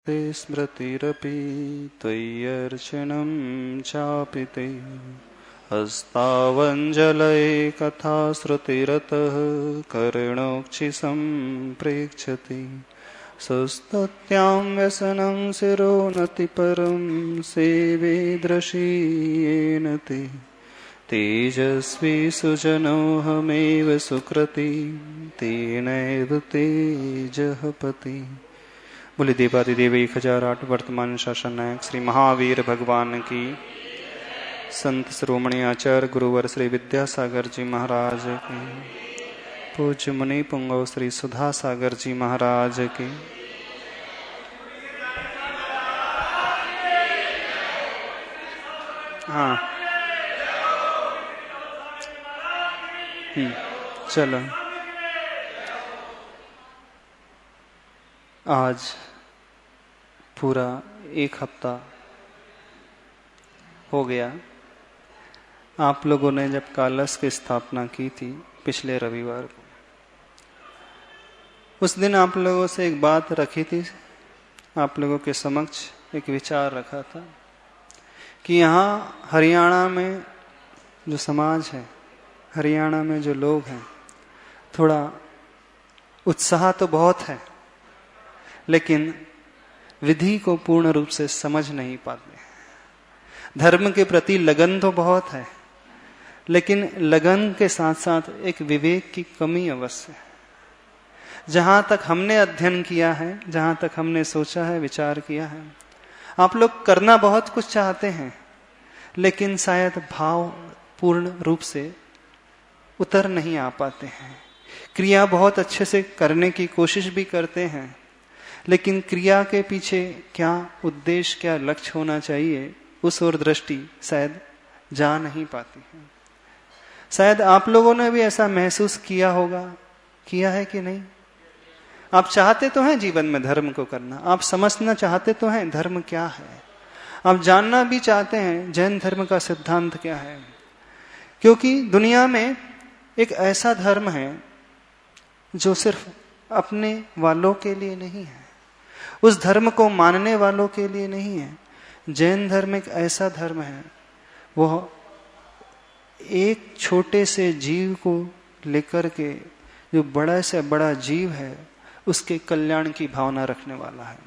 ते स्मृतिरपि त्वय्यर्चनं चापि ते हस्तावञ्जलये कथा श्रुतिरतः कर्णोक्षि सम्प्रेक्षति सुस्तुत्यां व्यसनं शिरो नतिपरं सेवे दृशीयेन ते तेजस्वी सुजनोऽहमेव सुकृति तेनैव तेजः पति। बोले देवादिदेव 1008 वर्तमान शासन नायक श्री महावीर भगवान की, संत शिरोमणि आचार्य गुरुवर श्री विद्यासागर जी महाराज की, पूज्य मुनि पुंगव श्री सुधा सागर जी महाराज की। हाँ चलो, आज पूरा एक हफ्ता हो गया आप लोगों ने जब कलश की स्थापना की थी पिछले रविवार को। उस दिन आप लोगों से एक बात रखी थी, आप लोगों के समक्ष एक विचार रखा था कि यहाँ हरियाणा में जो समाज है, हरियाणा में जो लोग हैं, थोड़ा उत्साह तो बहुत है लेकिन विधि को पूर्ण रूप से समझ नहीं पाते। धर्म के प्रति लगन तो बहुत है लेकिन लगन के साथ साथ एक विवेक की कमी अवश्य है। जहां तक हमने अध्ययन किया है, जहां तक हमने सोचा है, विचार किया है, आप लोग करना बहुत कुछ चाहते हैं लेकिन शायद भाव पूर्ण रूप से उतर नहीं आ पाते हैं। क्रिया बहुत अच्छे से करने की कोशिश भी करते हैं लेकिन क्रिया के पीछे क्या उद्देश्य, क्या लक्ष्य होना चाहिए, उस ओर दृष्टि शायद जा नहीं पाती है। शायद आप लोगों ने भी ऐसा महसूस किया होगा, किया है कि नहीं? आप चाहते तो हैं जीवन में धर्म को करना, आप समझना चाहते तो हैं धर्म क्या है, आप जानना भी चाहते हैं जैन धर्म का सिद्धांत क्या है, क्योंकि दुनिया में एक ऐसा धर्म है जो सिर्फ अपने वालों के लिए नहीं है, उस धर्म को मानने वालों के लिए नहीं है। जैन धर्म एक ऐसा धर्म है, वह एक छोटे से जीव को लेकर के जो बड़ा से बड़ा जीव है उसके कल्याण की भावना रखने वाला है।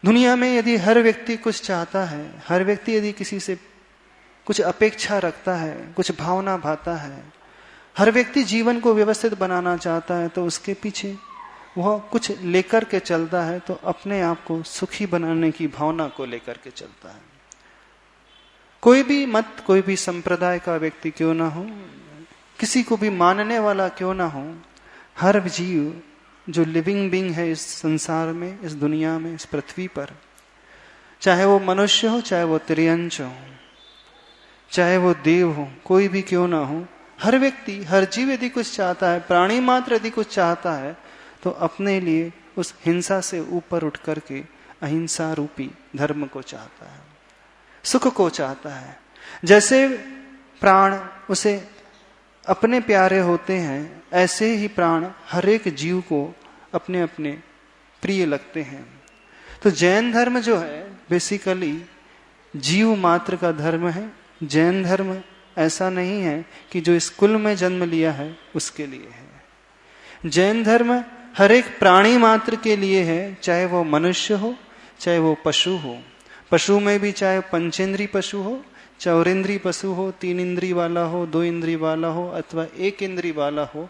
दुनिया में यदि हर व्यक्ति कुछ चाहता है, हर व्यक्ति यदि किसी से कुछ अपेक्षा रखता है, कुछ भावना भाता है, हर व्यक्ति जीवन को व्यवस्थित बनाना चाहता है, तो उसके पीछे वह कुछ लेकर के चलता है, तो अपने आप को सुखी बनाने की भावना को लेकर के चलता है। कोई भी मत, कोई भी संप्रदाय का व्यक्ति क्यों ना हो, किसी को भी मानने वाला क्यों ना हो, हर जीव जो लिविंग बीइंग है इस संसार में, इस दुनिया में, इस पृथ्वी पर, चाहे वो मनुष्य हो, चाहे वो तिर्यंच हो, चाहे वो देव हो, कोई भी क्यों ना हो, हर व्यक्ति, हर जीव यदि कुछ चाहता है, प्राणी मात्र यदि कुछ चाहता है, तो अपने लिए उस हिंसा से ऊपर उठ करके अहिंसा रूपी धर्म को चाहता है, सुख को चाहता है। जैसे प्राण उसे अपने प्यारे होते हैं, ऐसे ही प्राण हर एक जीव को अपने अपने प्रिय लगते हैं। तो जैन धर्म जो है बेसिकली जीव मात्र का धर्म है। जैन धर्म ऐसा नहीं है कि जो इस कुल में जन्म लिया है उसके लिए है। जैन धर्म हर एक प्राणी मात्र के लिए है, चाहे वो मनुष्य हो, चाहे वो पशु हो। पशु में भी चाहे पंचेंद्री पशु हो, चौरेंद्री पशु हो, 3 इंद्री वाला हो, 2 इंद्री वाला हो, अथवा 1 इंद्री वाला हो,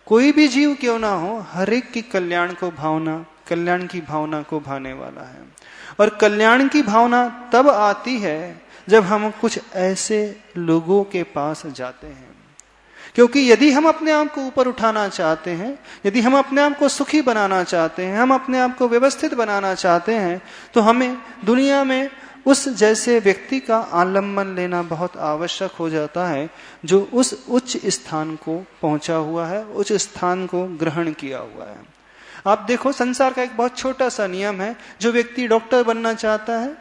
कोई भी जीव क्यों ना हो, हर एक की कल्याण की भावना को भाने वाला है। और कल्याण की भावना तब आती है जब हम कुछ ऐसे लोगों के पास जाते हैं, क्योंकि यदि हम अपने आप को ऊपर उठाना चाहते हैं, यदि हम अपने आप को सुखी बनाना चाहते हैं, हम अपने आप को व्यवस्थित बनाना चाहते हैं, तो हमें दुनिया में उस जैसे व्यक्ति का आलम्बन लेना बहुत आवश्यक हो जाता है जो उस उच्च स्थान को पहुंचा हुआ है, उच्च स्थान को ग्रहण किया हुआ है। आप देखो, संसार का एक बहुत छोटा सा नियम है, जो व्यक्ति डॉक्टर बनना चाहता है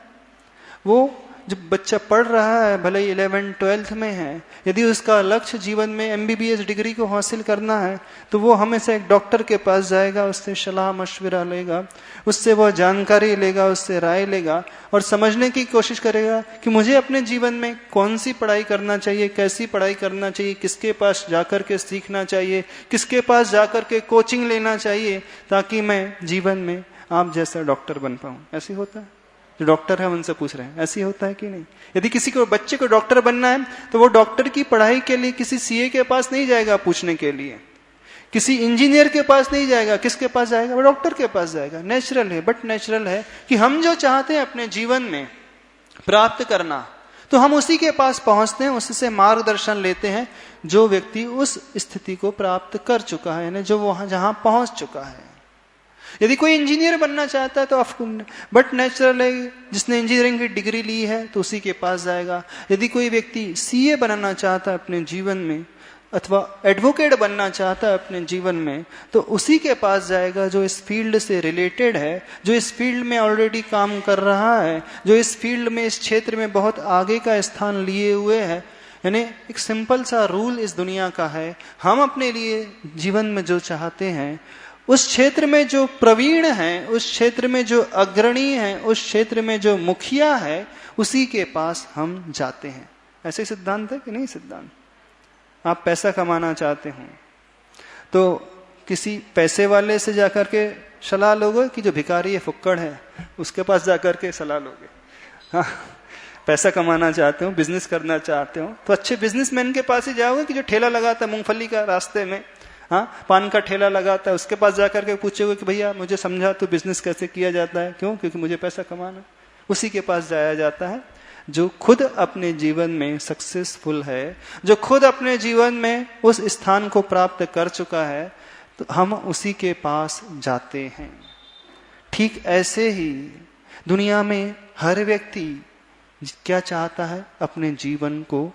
वो जब बच्चा पढ़ रहा है, भले ही 11th-12th में है, यदि उसका लक्ष्य जीवन में MBBS डिग्री को हासिल करना है, तो वो हमेशा एक डॉक्टर के पास जाएगा, उससे सलाह मशविरा लेगा, उससे वह जानकारी लेगा, उससे राय लेगा और समझने की कोशिश करेगा कि मुझे अपने जीवन में कौन सी पढ़ाई करना चाहिए, कैसी पढ़ाई करना चाहिए, किसके पास जाकर के सीखना चाहिए, किसके पास जाकर के कोचिंग लेना चाहिए, ताकि मैं जीवन में आप जैसा डॉक्टर बन पाऊं। ऐसे होता है? जो डॉक्टर है उनसे पूछ रहे हैं, ऐसी होता है कि नहीं? यदि किसी को बच्चे को डॉक्टर बनना है तो वो डॉक्टर की पढ़ाई के लिए किसी CA के पास नहीं जाएगा पूछने के लिए, किसी इंजीनियर के पास नहीं जाएगा, किसके पास जाएगा? वो डॉक्टर के पास जाएगा। नेचुरल है, बट नेचुरल है कि हम जो चाहते हैं अपने जीवन में प्राप्त करना, तो हम उसी के पास पहुंचते हैं, उसी से मार्गदर्शन लेते हैं जो व्यक्ति उस स्थिति को प्राप्त कर चुका है, यानी जो वहां जहां पहुंच चुका है। यदि कोई इंजीनियर बनना चाहता है तो बट नेचुरल है, जिसने इंजीनियरिंग की डिग्री ली है तो उसी के पास जाएगा। यदि कोई व्यक्ति CA बनना चाहता है अपने जीवन में, अथवा एडवोकेट बनना चाहता है अपने जीवन में, तो उसी के पास जाएगा जो इस फील्ड से रिलेटेड है, जो इस फील्ड में ऑलरेडी काम कर रहा है, जो इस फील्ड में, इस क्षेत्र में बहुत आगे का स्थान लिए हुए है। यानी एक सिंपल सा रूल इस दुनिया का है, हम अपने लिए जीवन में जो चाहते हैं, उस क्षेत्र में जो प्रवीण है, उस क्षेत्र में जो अग्रणी है, उस क्षेत्र में जो मुखिया है, उसी के पास हम जाते हैं। ऐसे सिद्धांत है कि नहीं सिद्धांत? आप पैसा कमाना चाहते हो तो किसी पैसे वाले से जाकर के सलाह लोगे कि जो भिखारी है, फुक्कड़ है, उसके पास जाकर के सलाह लोगे? हाँ, पैसा कमाना चाहते हो, बिजनेस करना चाहते हो तो अच्छे बिजनेसमैन के पास ही जाओगे कि जो ठेला लगाता है मूंगफली का रास्ते में, हाँ, पान का ठेला लगाता है, उसके पास जाकर के पूछोगे कि भैया मुझे समझा तो बिजनेस कैसे किया जाता है? क्यों? क्योंकि मुझे पैसा कमाना। उसी के पास जाया जाता है जो खुद अपने जीवन में सक्सेसफुल है, जो खुद अपने जीवन में उस स्थान को प्राप्त कर चुका है, तो हम उसी के पास जाते हैं। ठीक ऐसे ही दुनिया में हर व्यक्ति क्या चाहता है? अपने जीवन को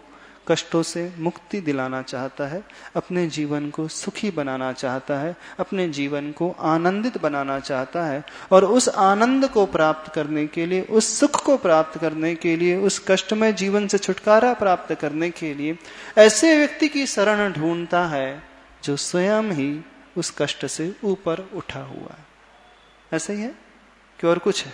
कष्टों से मुक्ति दिलाना चाहता है, अपने जीवन को सुखी बनाना चाहता है, अपने जीवन को आनंदित बनाना चाहता है। और उस आनंद को प्राप्त करने के लिए, उस सुख को प्राप्त करने के लिए, उस कष्टमय जीवन से छुटकारा प्राप्त करने के लिए ऐसे व्यक्ति की शरण ढूंढता है जो स्वयं ही उस कष्ट से ऊपर उठा हुआ है। ऐसा ही है कि और कुछ है?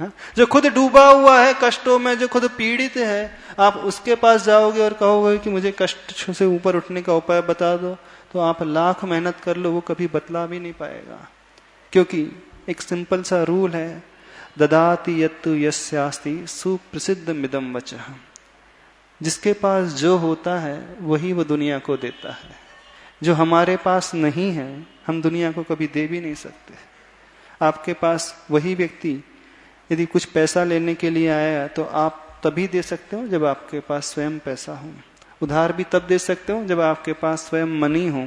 हाँ? जो खुद डूबा हुआ है कष्टों में, जो खुद पीड़ित है, आप उसके पास जाओगे और कहोगे कि मुझे कष्ट से ऊपर उठने का उपाय बता दो, तो आप लाख मेहनत कर लो, वो कभी बतला भी नहीं पाएगा। क्योंकि एक सिंपल सा रूल है, ददाति यत्तु यस्यास्ति सुप्रसिद्ध मिदम वचः। जिसके पास जो होता है वही वो दुनिया को देता है। जो हमारे पास नहीं है हम दुनिया को कभी दे भी नहीं सकते। आपके पास वही व्यक्ति यदि कुछ पैसा लेने के लिए आया तो आप तभी दे सकते हो जब आपके पास स्वयं पैसा हो। उधार भी तब दे सकते हो जब आपके पास स्वयं मनी हो।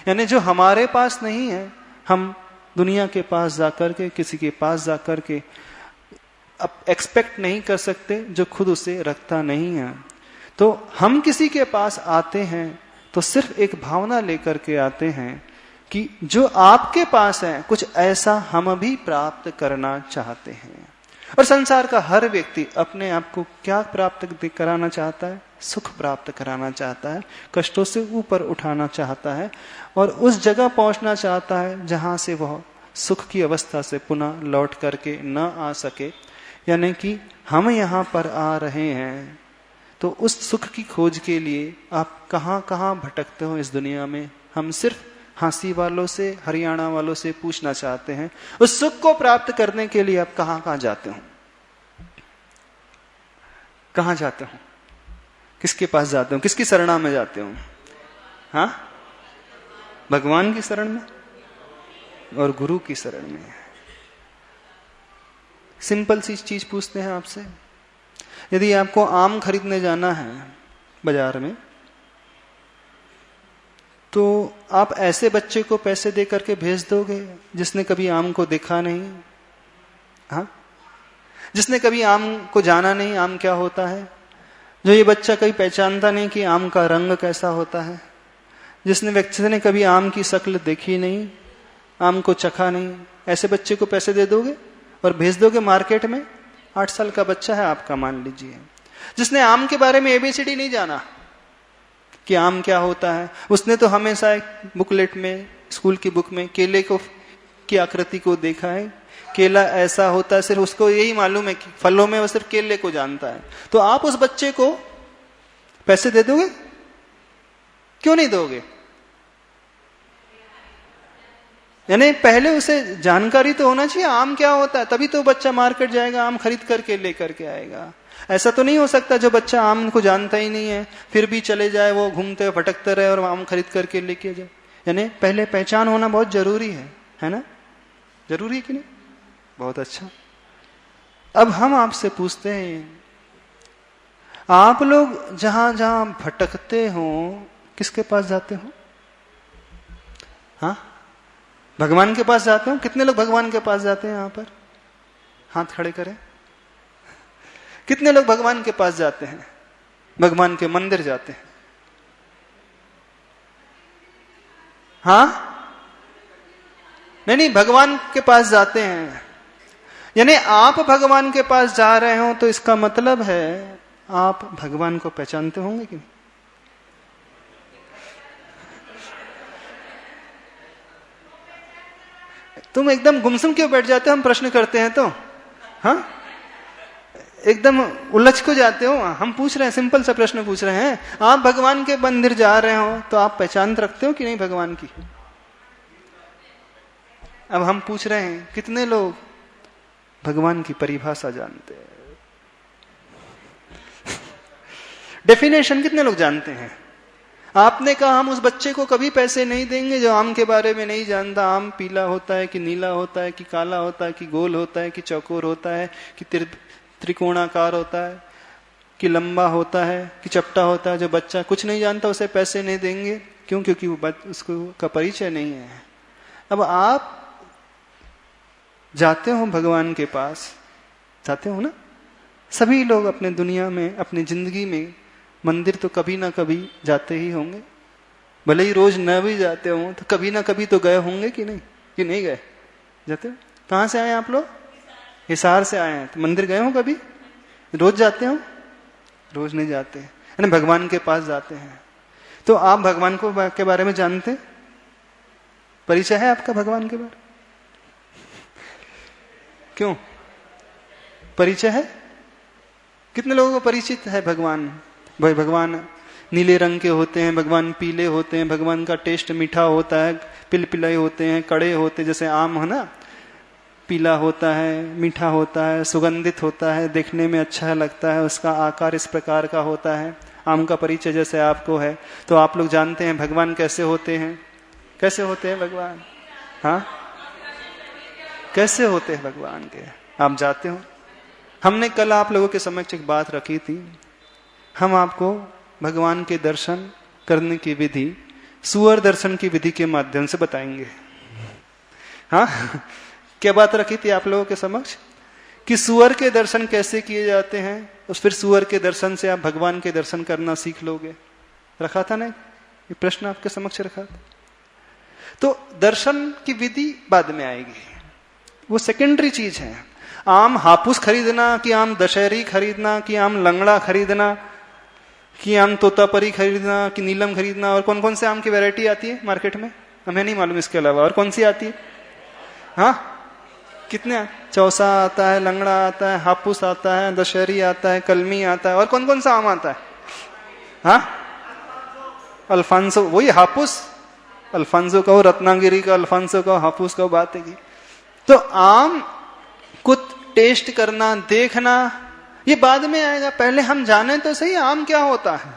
यानी जो हमारे पास नहीं है हम दुनिया के पास जाकर के, किसी के पास जाकर के अब एक्सपेक्ट नहीं कर सकते जो खुद उसे रखता नहीं है। तो हम किसी के पास आते हैं तो सिर्फ एक भावना लेकर के आते हैं कि जो आपके पास है कुछ ऐसा हम भी प्राप्त करना चाहते हैं। और संसार का हर व्यक्ति अपने आप को क्या प्राप्त कराना चाहता है? सुख प्राप्त कराना चाहता है, कष्टों से ऊपर उठाना चाहता है और उस जगह पहुंचना चाहता है जहां से वह सुख की अवस्था से पुनः लौट करके न आ सके। यानी कि हम यहाँ पर आ रहे हैं तो उस सुख की खोज के लिए आप कहाँ कहाँ भटकते हो इस दुनिया में, हम सिर्फ हांसी वालों से, हरियाणा वालों से पूछना चाहते हैं। उस सुख को प्राप्त करने के लिए आप कहाँ कहाँ जाते हो? कहाँ जाते हो? किसके पास जाते हो? किसकी शरणा में जाते हो? हाँ, भगवान की शरण में और गुरु की शरण में। सिंपल सी चीज पूछते हैं आपसे, यदि आपको आम खरीदने जाना है बाजार में तो आप ऐसे बच्चे को पैसे दे करके भेज दोगे जिसने कभी आम को देखा नहीं? हाँ, जिसने कभी आम को जाना नहीं, आम क्या होता है, जो ये बच्चा कभी पहचानता नहीं कि आम का रंग कैसा होता है, जिसने व्यक्ति ने कभी आम की शक्ल देखी नहीं, आम को चखा नहीं, ऐसे बच्चे को पैसे दे दोगे और भेज दोगे मार्केट में? 8 साल का बच्चा है आपका मान लीजिए, जिसने आम के बारे में एबीसीडी नहीं जाना कि आम क्या होता है, उसने तो हमेशा एक बुकलेट में, स्कूल की बुक में केले को की आकृति को देखा है, केला ऐसा होता है, सिर्फ उसको यही मालूम है कि फलों में वो सिर्फ केले को जानता है। तो आप उस बच्चे को पैसे दे दोगे? क्यों नहीं दोगे? यानी पहले उसे जानकारी तो होना चाहिए आम क्या होता है, तभी तो बच्चा मार्केट जाएगा, आम खरीद करके लेकर के आएगा। ऐसा तो नहीं हो सकता जो बच्चा आम को जानता ही नहीं है फिर भी चले जाए, वो घूमते भटकते रहे और आम खरीद करके लेके जाए। यानी पहले पहचान होना बहुत जरूरी है ना? जरूरी है कि नहीं? बहुत अच्छा। अब हम आपसे पूछते हैं, आप लोग जहां जहां भटकते हो किसके पास जाते हो? हाँ, भगवान के पास जाते हो? कितने लोग भगवान के पास जाते हैं? यहां पर हाथ खड़े करें। कितने लोग भगवान के पास जाते हैं? भगवान के मंदिर जाते हैं? हाँ, नहीं, भगवान के पास जाते हैं। यानी आप भगवान के पास जा रहे हो तो इसका मतलब है आप भगवान को पहचानते होंगे कि नहीं? तुम एकदम गुमसुम क्यों बैठ जाते हो? हम प्रश्न करते हैं तो हाँ, एकदम उलझ को जाते हो। हम पूछ रहे हैं, सिंपल सा प्रश्न पूछ रहे हैं। आप भगवान के मंदिर जा रहे हो तो आप पहचान रखते हो कि नहीं भगवान की? अब हम पूछ रहे हैं कितने लोग भगवान की परिभाषा जानते हैं? डेफिनेशन कितने लोग जानते हैं? आपने कहा हम उस बच्चे को कभी पैसे नहीं देंगे जो आम के बारे में नहीं जानता। आम पीला होता है कि नीला होता है कि काला होता है कि गोल होता है कि चौकोर होता है कि त्रिकोणाकार होता है कि लंबा होता है कि चपटा होता है। जो बच्चा कुछ नहीं जानता उसे पैसे नहीं देंगे। क्यों? क्योंकि वो उसको का परिचय नहीं है। अब आप जाते हो भगवान के पास, जाते हो ना? सभी लोग अपने दुनिया में, अपनी जिंदगी में मंदिर तो कभी ना कभी जाते ही होंगे। भले ही रोज न भी जाते हो तो कभी ना कभी तो गए होंगे कि नहीं? कि नहीं गए? जाते हो? कहां से आए आप लोग? हिसार से आए हैं। तो मंदिर गए हो कभी? रोज जाते हो? रोज नहीं जाते, यानी भगवान के पास जाते हैं। तो आप भगवान को के बारे में जानते? परिचय है आपका भगवान के बारे? क्यों? परिचय है? कितने लोगों को परिचित है भगवान? भाई भगवान नीले रंग के होते हैं, भगवान पीले होते हैं, भगवान का टेस्ट मीठा होता है, पिलपिलाए होते हैं, कड़े होते हैं, जैसे आम है ना, पीला होता है, मीठा होता है, सुगंधित होता है, देखने में अच्छा लगता है, उसका आकार इस प्रकार का होता है। आम का परिचय जैसे आपको है, तो आप लोग जानते हैं भगवान कैसे होते हैं? कैसे होते हैं भगवान? हाँ, कैसे होते हैं भगवान के? आप जाते हो? हमने कल आप लोगों के समक्ष एक बात रखी थी। हम आपको भगवान के दर्शन करने की विधि सुअर दर्शन की विधि के माध्यम से बताएंगे। हाँ, क्या बात रखी थी आप लोगों के समक्ष? कि सुअर के दर्शन कैसे किए जाते हैं, उस फिर सुअर के दर्शन से आप भगवान के दर्शन करना सीख लोगे। रखा था ना ये प्रश्न आपके समक्ष रखा था। तो दर्शन की विधि बाद में आएगी, वो सेकेंडरी चीज है। आम हापुस खरीदना कि आम दशहरी खरीदना कि आम लंगड़ा खरीदना कि आम तोतापरी खरीदना कि नीलम खरीदना, और कौन कौन से आम की वैरायटी आती है मार्केट में हमें नहीं मालूम, इसके अलावा और कौन सी आती है? हाँ, कितने? चौसा आता है, लंगड़ा आता है, हापुस आता है, दशहरी आता है, कलमी आता है, और कौन कौन सा आम आता है? हाँ, अल्फांसो, वही हापुस, अल्फांसो कहो, रत्नागिरी का अल्फांसो कहो, हापुस कहो, बात है की। तो आम को टेस्ट करना, देखना, ये बाद में आएगा। पहले हम जाने तो सही आम क्या होता है।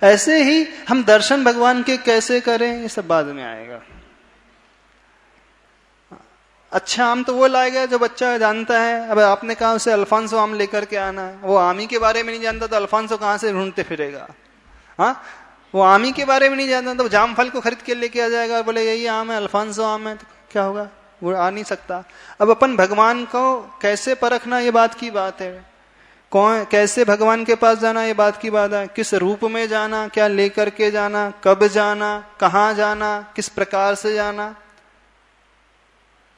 ऐसे ही हम दर्शन भगवान के कैसे करें, ये सब बाद में आएगा। अच्छा आम तो वो लाएगा जो बच्चा जानता है। अब आपने कहा उसे अल्फांसो आम लेकर के आना है, वो आमी के बारे में नहीं जानता तो अल्फांसो कहां से ढूंढते फिरेगा? हाँ, वो आमी के बारे में नहीं जानता तो जाम फल को खरीद के लेके आ जाएगा और बोले यही आम है, अल्फांसो आम है, तो क्या होगा? वो आ नहीं सकता। अब अपन भगवान को कैसे परखना, ये बात की बात है। कौन कैसे भगवान के पास जाना, ये बात की बात है। किस रूप में जाना, क्या लेकर के जाना, कब जाना, कहां जाना, किस प्रकार से जाना,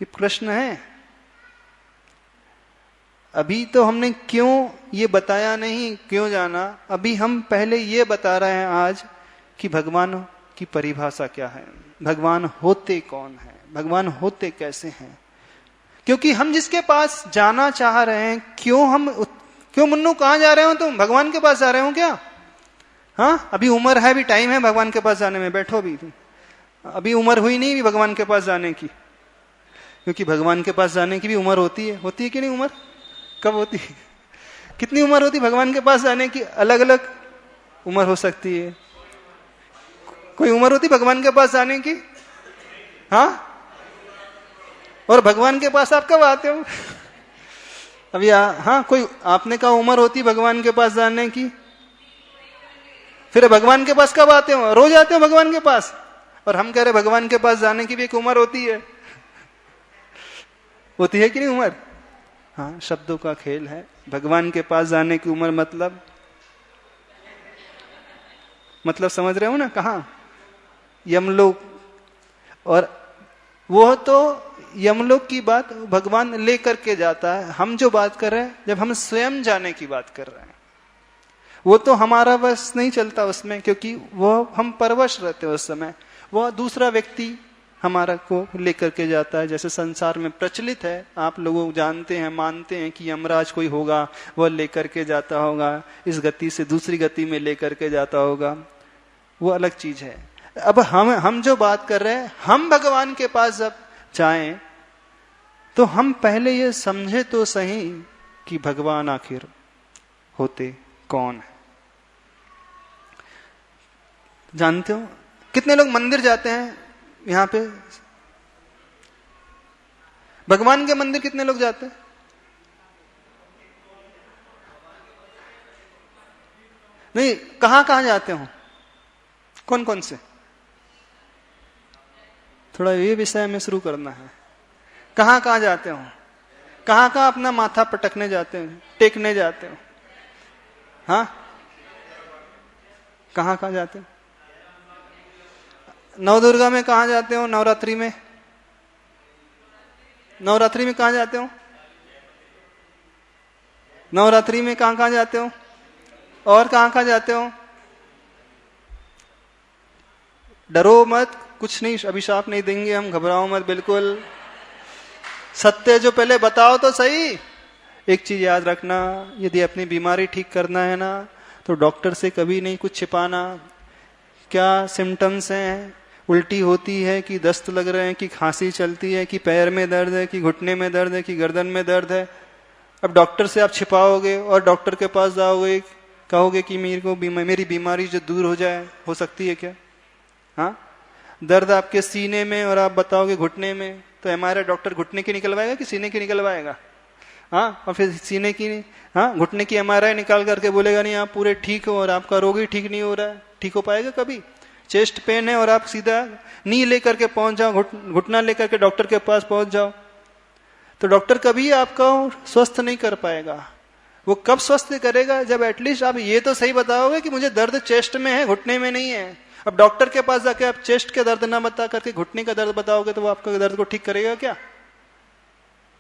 ये प्रश्न है। अभी तो हमने क्यों ये बताया नहीं, क्यों जाना, अभी हम पहले ये बता रहे हैं आज कि भगवान की परिभाषा क्या है, भगवान होते कौन है, भगवान होते कैसे हैं। क्योंकि हम जिसके पास जाना चाह रहे हैं, क्यों मुन्नू कहां जा रहे हो तुम, भगवान के पास जा रहे हो क्या? हाँ, अभी उम्र है, भी टाइम है भगवान के पास जाने में, बैठो अभी उम्र हुई नहीं भी भगवान के पास जाने की, क्योंकि भगवान के पास जाने की भी उम्र होती है कि नहीं? उम्र कब होती है, कितनी उम्र होती है भगवान के पास जाने की? अलग अलग उम्र हो सकती है। कोई उम्र होती भगवान के पास जाने की? हाँ, और भगवान के पास आप कब आते हो? अभी हाँ, कोई आपने कहा उम्र होती भगवान के पास जाने की, फिर भगवान के पास कब आते हो? रोज आते हो भगवान के पास। और हम कह रहे भगवान के पास जाने की भी एक उम्र होती है कि नहीं उम्र? हाँ, शब्दों का खेल है। भगवान के पास जाने की उम्र मतलब समझ रहे हो ना? कहाँ? यमलोक। और वो तो यमलोक की बात भगवान लेकर के जाता है। हम जो बात कर रहे हैं, जब हम स्वयं जाने की बात कर रहे हैं, वो तो हमारा बस नहीं चलता उसमें, क्योंकि वो हम परवश रहते हैं उस समय। वह दूसरा व्यक्ति हमारा को लेकर के जाता है। जैसे संसार में प्रचलित है, आप लोग जानते हैं, मानते हैं कि यमराज कोई होगा, वह लेकर के जाता होगा, इस गति से दूसरी गति में लेकर के जाता होगा, वो अलग चीज है। अब हम जो बात कर रहे हैं, हम भगवान के पास जब जाएं तो हम पहले ये समझे तो सही कि भगवान आखिर होते कौन है। जानते हो कितने लोग मंदिर जाते हैं? यहां पे भगवान के मंदिर कितने लोग जाते हैं? नहीं, कहां कहां जाते हो? कौन कौन से? थोड़ा ये विषय में शुरू करना है। कहां कहां जाते हो? कहां कहां अपना माथा पटकने जाते हो, टेकने जाते हो? हाँ, कहां कहां जाते हो? नवदुर्गा में कहां जाते हो? नवरात्रि में कहां जाते हो? नवरात्रि में कहां कहां जाते हो? और कहां कहां जाते हो? डरो मत, कुछ नहीं, अभिशाप नहीं देंगे हम, घबराओ मत बिल्कुल। सत्य जो पहले बताओ तो सही। एक चीज याद रखना, यदि अपनी बीमारी ठीक करना है ना, तो डॉक्टर से कभी नहीं कुछ छिपाना। क्या सिम्टम्स हैं? उल्टी होती है कि दस्त लग रहे हैं, कि खांसी चलती है, कि पैर में दर्द है, कि घुटने में दर्द है, कि गर्दन में दर्द है। अब डॉक्टर से आप छिपाओगे और डॉक्टर के पास जाओगे, कहोगे कि मेरी बीमारी जो दूर हो जाए, हो सकती है क्या? हाँ, दर्द आपके सीने में और आप बताओगे घुटने में, तो हमारा डॉक्टर घुटने की निकलवाएगा कि सीने की निकलवाएगा? हाँ, और फिर सीने की, हाँ, घुटने की MRI निकाल करके बोलेगा नहीं आप पूरे ठीक हो, और आपका रोग ही ठीक नहीं हो रहा है। ठीक हो पाएगा कभी? चेस्ट पेन है और आप सीधा नी लेकर के पहुंच जाओ, घुटना लेकर के डॉक्टर के पास पहुंच जाओ, तो डॉक्टर कभी आपका स्वस्थ नहीं कर पाएगा। वो कब स्वस्थ करेगा? जब एटलीस्ट आप ये तो सही बताओगे कि मुझे दर्द चेस्ट में है, घुटने में नहीं है। अब डॉक्टर के पास जाके आप चेस्ट के दर्द ना बता करके घुटने का दर्द बताओगे, तो वो आपका दर्द को ठीक करेगा क्या?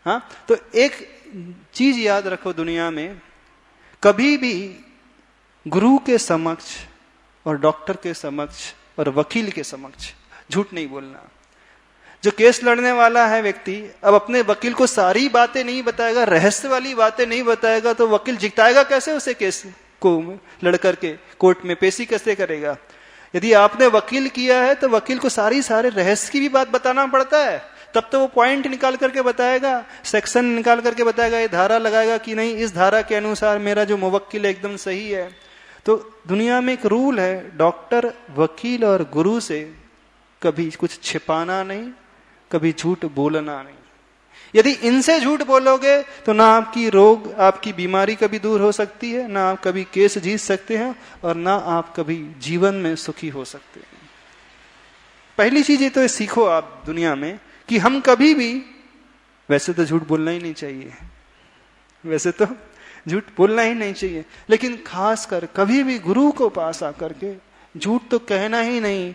हाँ, तो एक चीज याद रखो, दुनिया में कभी भी गुरु के समक्ष और डॉक्टर के समक्ष और वकील के समक्ष झूठ नहीं बोलना। जो केस लड़ने वाला है व्यक्ति, अब अपने वकील को सारी बातें नहीं बताएगा, रहस्य वाली बातें नहीं बताएगा, तो वकील जिताएगा कैसे उसे? केस को लड़ करके कोर्ट में पेशी कैसे करेगा? यदि आपने वकील किया है तो वकील को सारे रहस्य की भी बात बताना पड़ता है, तब तो वो पॉइंट निकाल करके बताएगा, सेक्शन निकाल करके बताएगा, ये धारा लगाएगा कि नहीं, इस धारा के अनुसार मेरा जो मुवक्किल है एकदम सही है। तो दुनिया में एक रूल है, डॉक्टर, वकील और गुरु से कभी कुछ छिपाना नहीं, कभी झूठ बोलना नहीं। यदि इनसे झूठ बोलोगे तो ना आपकी रोग, आपकी बीमारी कभी दूर हो सकती है, ना आप कभी केस जीत सकते हैं, और ना आप कभी जीवन में सुखी हो सकते हैं। पहली चीज ये तो सीखो आप दुनिया में कि हम कभी भी, वैसे तो झूठ बोलना ही नहीं चाहिए, वैसे तो झूठ बोलना ही नहीं चाहिए, लेकिन खासकर कभी भी गुरु को पास आकर के झूठ तो कहना ही नहीं,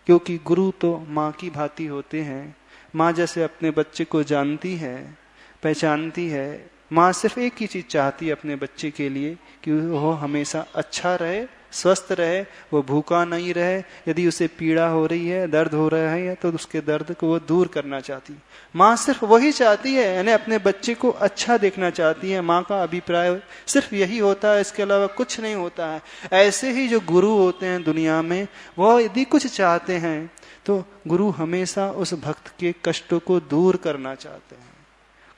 क्योंकि गुरु तो माँ की भांति होते हैं। माँ जैसे अपने बच्चे को जानती है, पहचानती है, माँ सिर्फ एक ही चीज चाहती है अपने बच्चे के लिए कि वो हमेशा अच्छा रहे, स्वस्थ रहे, वो भूखा नहीं रहे। यदि उसे पीड़ा हो रही है, दर्द हो रहा है, तो उसके दर्द को वो दूर करना चाहती है। माँ सिर्फ वही चाहती है, यानी अपने बच्चे को अच्छा देखना चाहती है। माँ का अभिप्राय सिर्फ यही होता है, इसके अलावा कुछ नहीं होता है। ऐसे ही जो गुरु होते हैं दुनिया में, वो यदि कुछ चाहते हैं तो गुरु हमेशा उस भक्त के कष्टों को दूर करना चाहते हैं।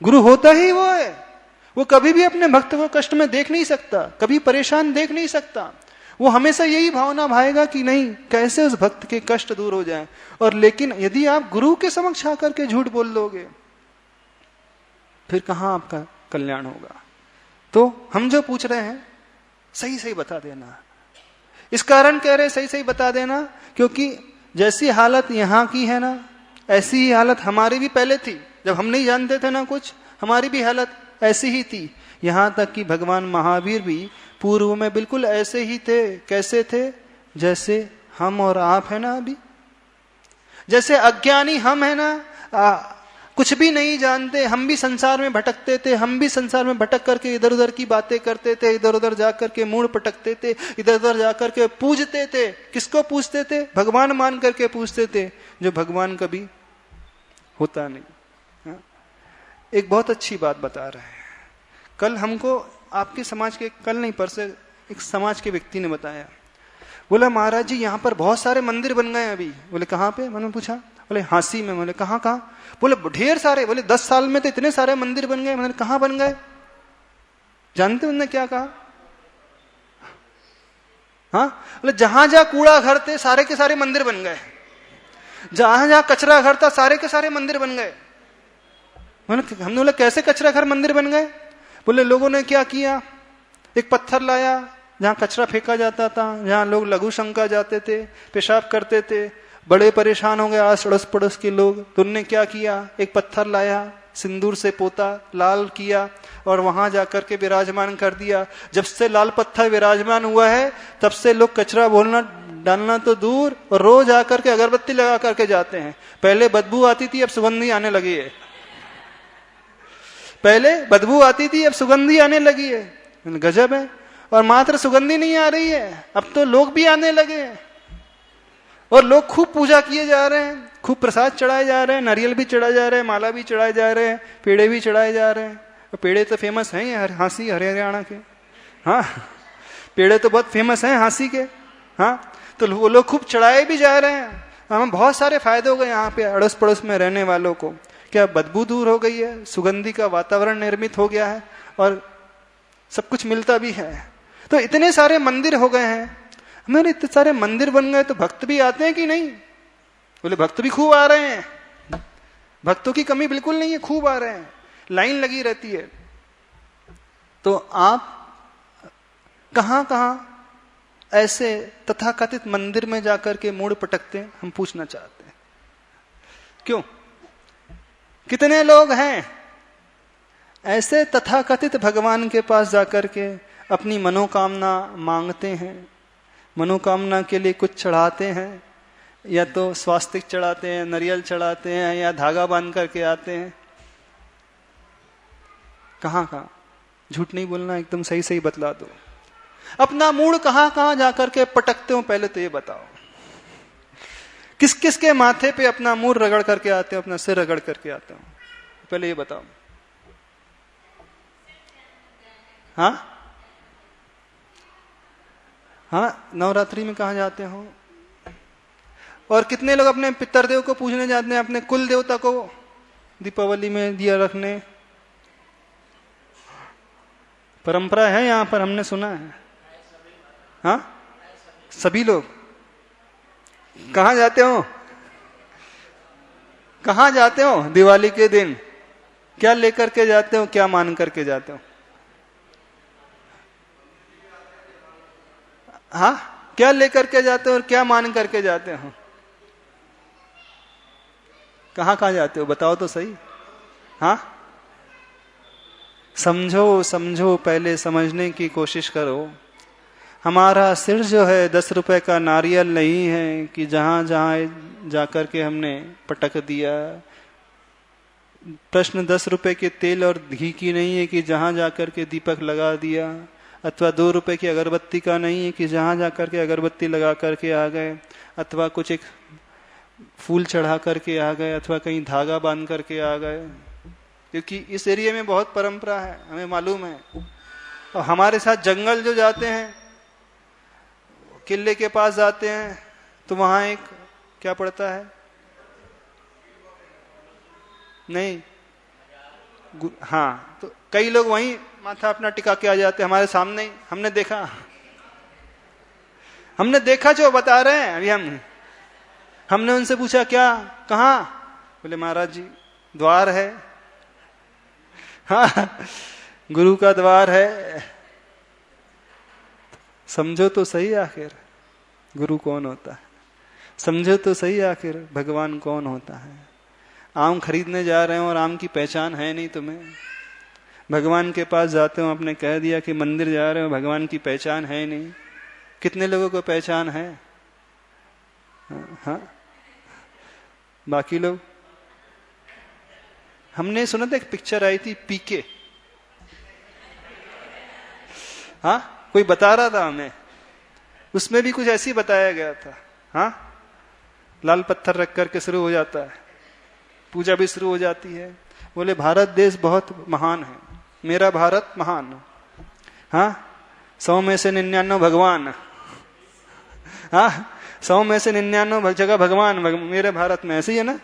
गुरु होता ही वो है, वो कभी भी अपने भक्त को कष्ट में देख नहीं सकता, कभी परेशान देख नहीं सकता। वो हमेशा यही भावना भाएगा कि नहीं, कैसे उस भक्त के कष्ट दूर हो जाएं। और लेकिन यदि आप गुरु के समक्ष आकर के झूठ बोल दोगे, फिर कहां आपका कल्याण होगा। तो हम जो पूछ रहे हैं सही सही बता देना। इस कारण कह रहे सही सही बता देना, क्योंकि जैसी हालत यहां की है ना, ऐसी ही हालत हमारी भी पहले थी। जब हम नहीं जानते थे ना कुछ, हमारी भी हालत ऐसी ही थी। यहां तक कि भगवान महावीर भी पूर्व में बिल्कुल ऐसे ही थे। कैसे थे? जैसे हम और आप है ना अभी। जैसे अज्ञानी हम है ना, कुछ भी नहीं जानते, हम भी संसार में भटकते थे। हम भी संसार में भटक करके इधर उधर की बातें करते थे, इधर उधर जाकर के मूड पटकते थे, इधर उधर जाकर के पूजते थे। किसको पूजते थे? भगवान मान करके पूजते थे, जो भगवान कभी होता नहीं। एक बहुत अच्छी बात बता रहे हैं। कल हमको आपके समाज के, कल नहीं परसों, एक समाज के व्यक्ति ने बताया। बोला महाराज जी यहाँ पर बहुत सारे मंदिर बन गए अभी। बोले कहाँ पे? मैंने पूछा। बोले हांसी में। बोले कहाँ कहाँ? बोले ढेर सारे। बोले 10 साल में तो इतने सारे मंदिर बन गए। मैंने कहाँ बन गए? जानते उन्होंने क्या कहा? हाँ, बोले जहां जहां कूड़ा घर थे सारे के सारे मंदिर बन गए, जहां जहां कचरा घर था सारे के सारे मंदिर बन गए। हमने बोला कैसे कचरा घर मंदिर बन गए? बोले लोगों ने क्या किया, एक पत्थर लाया जहां कचरा फेंका जाता था, जहां लोग लघु शंका जाते थे, पेशाब करते थे, बड़े परेशान हो गए आस अड़ोस पड़ोस के लोग। तो उनने क्या किया, एक पत्थर लाया, सिंदूर से पोता, लाल किया और वहां जाकर के विराजमान कर दिया। जब से लाल पत्थर विराजमान हुआ है तब से लोग कचरा बोलना डालना तो दूर, और रोज आकर के अगरबत्ती लगा करके जाते हैं। पहले बदबू आती थी, अब सुगंधी आने लगी है। पहले बदबू आती थी, अब सुगंधी आने लगी है। गजब है। और मात्र सुगंधी नहीं आ रही है, अब तो लोग भी आने लगे हैं। और लोग खूब पूजा किए जा रहे हैं, खूब प्रसाद चढ़ाए जा रहे हैं, नारियल भी चढ़ाए जा रहे हैं, माला भी चढ़ाए जा रहे हैं, पेड़े भी चढ़ाए जा रहे हैं। और पेड़े तो फेमस हैं हांसी हरियाणा के। हाँ, पेड़े तो बहुत फेमस हैं हांसी के। हाँ, तो वो लोग खूब चढ़ाए भी जा रहे हैं। हमें बहुत सारे फायदे हो गए यहाँ पे अड़ोस पड़ोस में रहने वालों को। क्या बदबू दूर हो गई है, सुगंधी का वातावरण निर्मित हो गया है और सब कुछ मिलता भी है। तो इतने सारे मंदिर हो गए हैं। हमारे इतने सारे मंदिर बन गए तो भक्त भी आते हैं कि नहीं? बोले भक्त भी खूब आ रहे हैं, भक्तों की कमी बिल्कुल नहीं है, खूब आ रहे हैं, लाइन लगी रहती है। तो आप कहां कहां ऐसे तथाकथित मंदिर में जाकर के मूड पटकते हैं, हम पूछना चाहते हैं। क्यों? कितने लोग हैं ऐसे तथाकथित भगवान के पास जाकर के अपनी मनोकामना मांगते हैं, मनोकामना के लिए कुछ चढ़ाते हैं, या तो स्वास्तिक चढ़ाते हैं, नारियल चढ़ाते हैं, या धागा बांध करके आते हैं। कहां कहां? झूठ नहीं बोलना, एकदम सही सही बतला दो। अपना मूड कहां कहां जाकर के पटकते हो, पहले तो ये बताओ। किस किस के माथे पे अपना मूड रगड़ करके आते हो, अपना सिर रगड़ करके आते हो, पहले ये बताओ। हाँ हाँ, नवरात्रि में कहा जाते हो? और कितने लोग अपने पितरदेव को पूजने जाते हैं, अपने कुल देवता को दीपावली में दिया रखने? परंपरा है यहां पर, हमने सुना है। हाँ, सभी लोग कहां जाते हो? कहां जाते हो दिवाली के दिन? क्या लेकर के जाते हो, क्या मान करके जाते हो? हाँ, क्या लेकर के जाते हो और क्या मान करके जाते हो? कहां कहां जाते हो, बताओ तो सही। हाँ, समझो समझो, पहले समझने की कोशिश करो। हमारा सिर जो है 10 रुपए का नारियल नहीं है कि जहां जहां जाकर के हमने पटक दिया। प्रश्न 10 रुपए के तेल और घी की नहीं है कि जहां जाकर के दीपक लगा दिया, अथवा 2 रुपए की अगरबत्ती का नहीं है कि जहां जाकर के अगरबत्ती लगा करके आ गए, अथवा कुछ एक फूल चढ़ा करके आ गए, अथवा कहीं धागा बांध करके आ गए। क्योंकि इस एरिया में बहुत परंपरा है, हमें मालूम है। और हमारे साथ जंगल जो जाते हैं, किले के पास जाते हैं, तो वहां एक क्या पड़ता है, नहीं, हाँ, तो कई लोग वहीं माथा अपना टिका के आ जाते हैं हमारे सामने ही। हमने देखा जो बता रहे हैं अभी। हमने उनसे पूछा क्या, कहाँ? बोले महाराज जी द्वार है। हाँ, गुरु का द्वार है। समझो तो सही आखिर गुरु कौन होता है, समझो तो सही आखिर भगवान कौन होता है। आम खरीदने जा रहे हो और आम की पहचान है नहीं तुम्हें, भगवान के पास जाते हो, आपने कह दिया कि मंदिर जा रहे हो, भगवान की पहचान है नहीं। कितने लोगों को पहचान है? हाँ, बाकी लोग। हमने सुना था एक पिक्चर आई थी पीके, हाँ, कोई बता रहा था हमें, उसमें भी कुछ ऐसी बताया गया था। हाँ, लाल पत्थर रख करके शुरू हो जाता है, पूजा भी शुरू हो जाती है। बोले भारत देश बहुत महान है, मेरा भारत महान। हाँ, 100 में से 99 भगवान। हाँ, 100 में से 99 जगह भगवान मेरे भारत में। ऐसे ही है ना,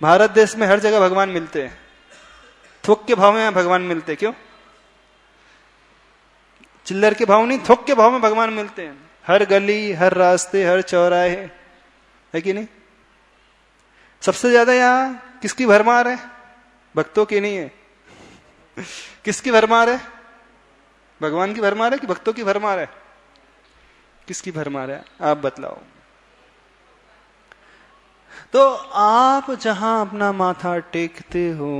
भारत देश में हर जगह भगवान मिलते हैं, थोक के भाव में भगवान मिलते। क्यों? चिल्लर के भाव नहीं, थोक के भाव में भगवान मिलते हैं। हर गली, हर रास्ते, हर चौराहे, है कि नहीं? सबसे ज्यादा यहाँ किसकी भरमार है? भक्तों की नहीं है। किसकी भरमार है? भगवान की भरमार है कि भक्तों की भरमार है? किसकी भरमार है, आप बतलाओ। तो आप जहां अपना माथा टेकते हो,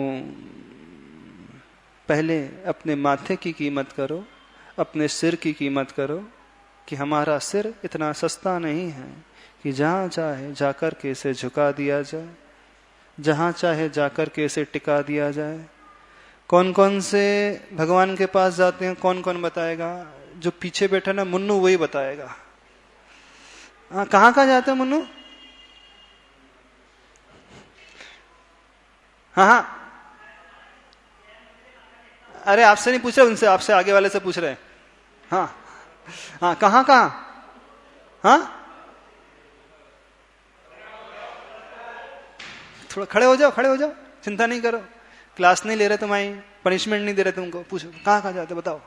पहले अपने माथे की कीमत करो, अपने सिर की कीमत करो कि हमारा सिर इतना सस्ता नहीं है कि जहां चाहे जाकर के इसे झुका दिया जाए, जहां चाहे जाकर के इसे टिका दिया जाए। कौन कौन से भगवान के पास जाते हैं, कौन कौन बताएगा? जो पीछे बैठा ना मुन्नू, वही बताएगा। हाँ, कहाँ कहाँ जाते हैं मुन्नू? हाँ हाँ, अरे आपसे नहीं पूछ रहे, उनसे, आपसे आगे वाले से पूछ रहे हैं। हाँ हाँ, कहाँ कहाँ? हाँ, थोड़ा खड़े हो जाओ, खड़े हो जाओ, चिंता नहीं करो, क्लास नहीं ले रहे तुम्हारी, पनिशमेंट नहीं दे रहे तुमको। पूछो कहाँ कहाँ जाते, बताओ।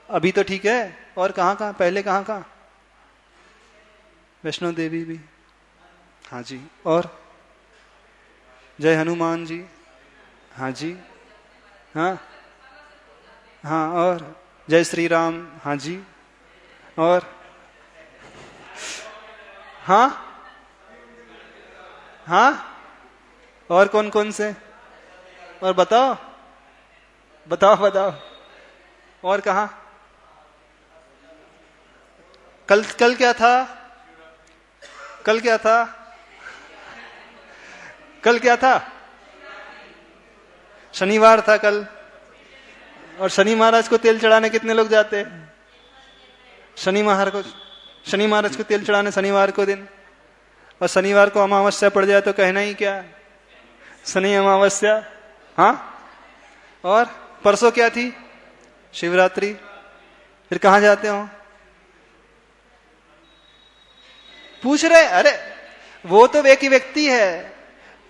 अभी तो ठीक है, और कहाँ कहाँ? पहले कहाँ कहाँ? वैष्णो देवी भी, हाँ जी। और जय हनुमान जी, हाँ जी। हाँ हाँ, और जय श्री राम, हाँ जी। और हाँ हाँ, और कौन कौन से? और बताओ बताओ बताओ, और कहा? कल क्या था? कल क्या था? कल क्या था? शनिवार था कल। और शनि महाराज को तेल चढ़ाने कितने लोग जाते? शनि महाराज को तेल चढ़ाने शनिवार को दिन। और शनिवार को अमावस्या पड़ जाए तो कहना ही क्या, शनि अमावस्या। हाँ, और परसों क्या थी? शिवरात्रि। फिर कहां जाते हो? पूछ रहे? अरे वो तो एक ही व्यक्ति है,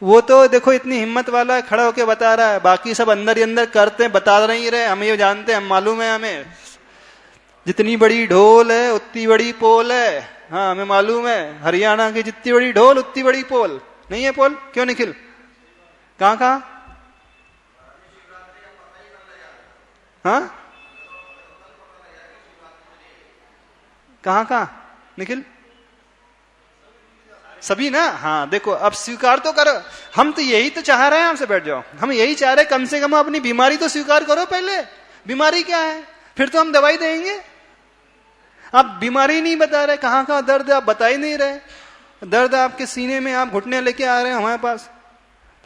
वो तो देखो इतनी हिम्मत वाला खड़ा होके बता रहा है, बाकी सब अंदर ही अंदर करते हैं, बता नहीं रहे। हम ये जानते हैं, हम मालूम है हमें, जितनी बड़ी ढोल है उतनी बड़ी पोल है। हाँ, हमें मालूम है, हरियाणा की जितनी बड़ी ढोल उतनी बड़ी पोल। नहीं है पोल? क्यों निखिल? कहाँ कहाँ? हाँ, कहाँ कहाँ निखिल? सभी ना। हाँ, देखो अब स्वीकार तो करो। हम तो यही तो चाह रहे हैं, आपसे बैठ जाओ, हम यही चाह रहे हैं, कम से कम अपनी बीमारी तो स्वीकार करो पहले। बीमारी क्या है, फिर तो हम दवाई देंगे। आप बीमारी नहीं बता रहे, कहाँ कहाँ दर्द है आप बता ही नहीं रहे। दर्द आपके सीने में, आप घुटने लेके आ रहे हैं हमारे पास,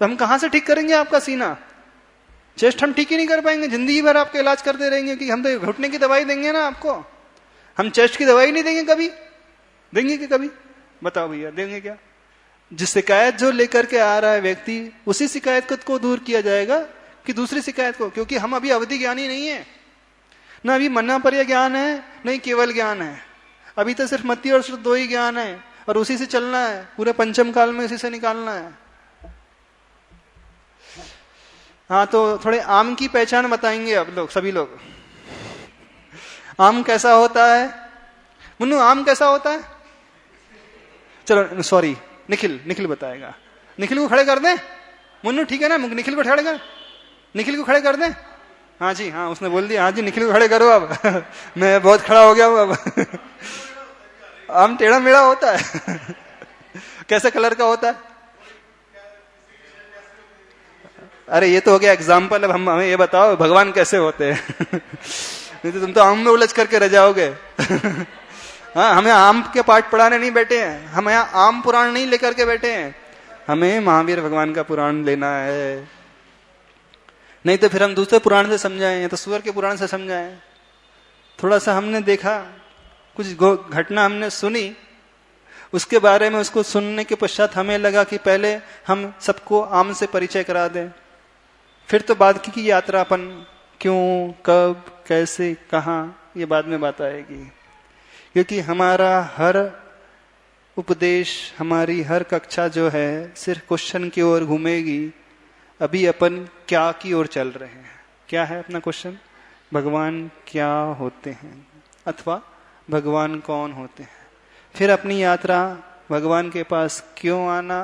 तो हम कहां से ठीक करेंगे आपका सीना? चेस्ट हम ठीक ही नहीं कर पाएंगे, जिंदगी भर आपका इलाज करते रहेंगे कि हम तो घुटने की दवाई देंगे ना आपको, हम चेस्ट की दवाई नहीं देंगे कभी? देंगे कि कभी? बताओ भैया, देंगे क्या? जिस शिकायत जो लेकर के आ रहा है व्यक्ति, उसी शिकायत को दूर किया जाएगा कि दूसरी शिकायत को? क्योंकि हम अभी अवधि ज्ञानी नहीं है, ना अभी मन्नापर्य ज्ञान है, नहीं केवल ज्ञान है। अभी तो सिर्फ मति और श्रुत 2 ही ज्ञान है, और उसी से चलना है, पूरे पंचम काल में उसी से निकालना है। हाँ, तो थोड़े आम की पहचान बताएंगे अब लोग, सभी लोग। आम कैसा होता है मुन्नू? आम कैसा होता है? चलो सॉरी, निखिल बताएगा। निखिल को खड़े कर दें मुन्नू, ठीक है ना? निखिल को खड़े कर, निखिल को खड़े कर दें। हाँ जी, हाँ उसने बोल दिया, हाँ जी निखिल को खड़े करो अब। मैं बहुत खड़ा हो गया हूँ अब। आम टेढ़ा मेढ़ा होता है। कैसे कलर का होता है? अरे ये तो हो गया एग्जाम्पल, अब हमें ये बताओ भगवान कैसे होते हैं। नहीं तो तुम तो आम में उलझ करके रह जाओगे। हाँ, हमें आम के पाठ पढ़ाने नहीं बैठे हैं, हम यहाँ आम पुराण नहीं लेकर के बैठे हैं, हमें महावीर भगवान का पुराण लेना है। नहीं तो फिर हम दूसरे पुराण से समझाएं या तो सूअर के पुराण से समझाएं। थोड़ा सा हमने देखा, कुछ घटना हमने सुनी, उसके बारे में उसको सुनने के पश्चात हमें लगा कि पहले हम सबको आम से परिचय करा दें, फिर तो बाद की यात्रा अपन क्यों, कब, कैसे, कहाँ, ये बाद में बात आएगी। क्योंकि हमारा हर उपदेश, हमारी हर कक्षा जो है सिर्फ क्वेश्चन की ओर घूमेगी। अभी अपन क्या की ओर चल रहे हैं? क्या है अपना क्वेश्चन? भगवान क्या होते हैं, अथवा भगवान कौन होते हैं। फिर अपनी यात्रा भगवान के पास क्यों आना,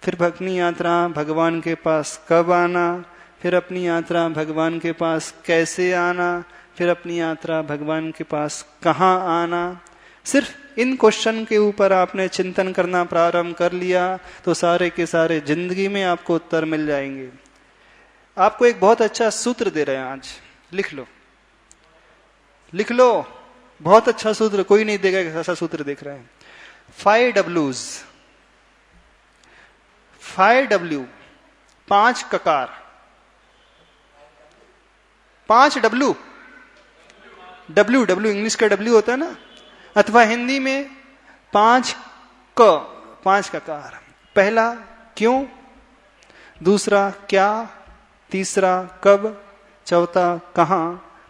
फिर अपनी यात्रा भगवान के पास कब आना, फिर अपनी यात्रा भगवान के पास कैसे आना, फिर अपनी यात्रा भगवान के पास कहाँ आना। सिर्फ इन क्वेश्चन के ऊपर आपने चिंतन करना प्रारंभ कर लिया तो सारे के सारे जिंदगी में आपको उत्तर मिल जाएंगे। आपको एक बहुत अच्छा सूत्र दे रहे हैं आज, लिख लो, लिख लो। बहुत अच्छा सूत्र, कोई नहीं देगा ऐसा सूत्र देख रहे हैं। 5 Ws, 5 W, 5 ककार, 5 W, W English का W होता है ना, अथवा हिंदी में 5 क, 5 ककार। पहला क्यों, दूसरा क्या, तीसरा कब, चौथा कहां,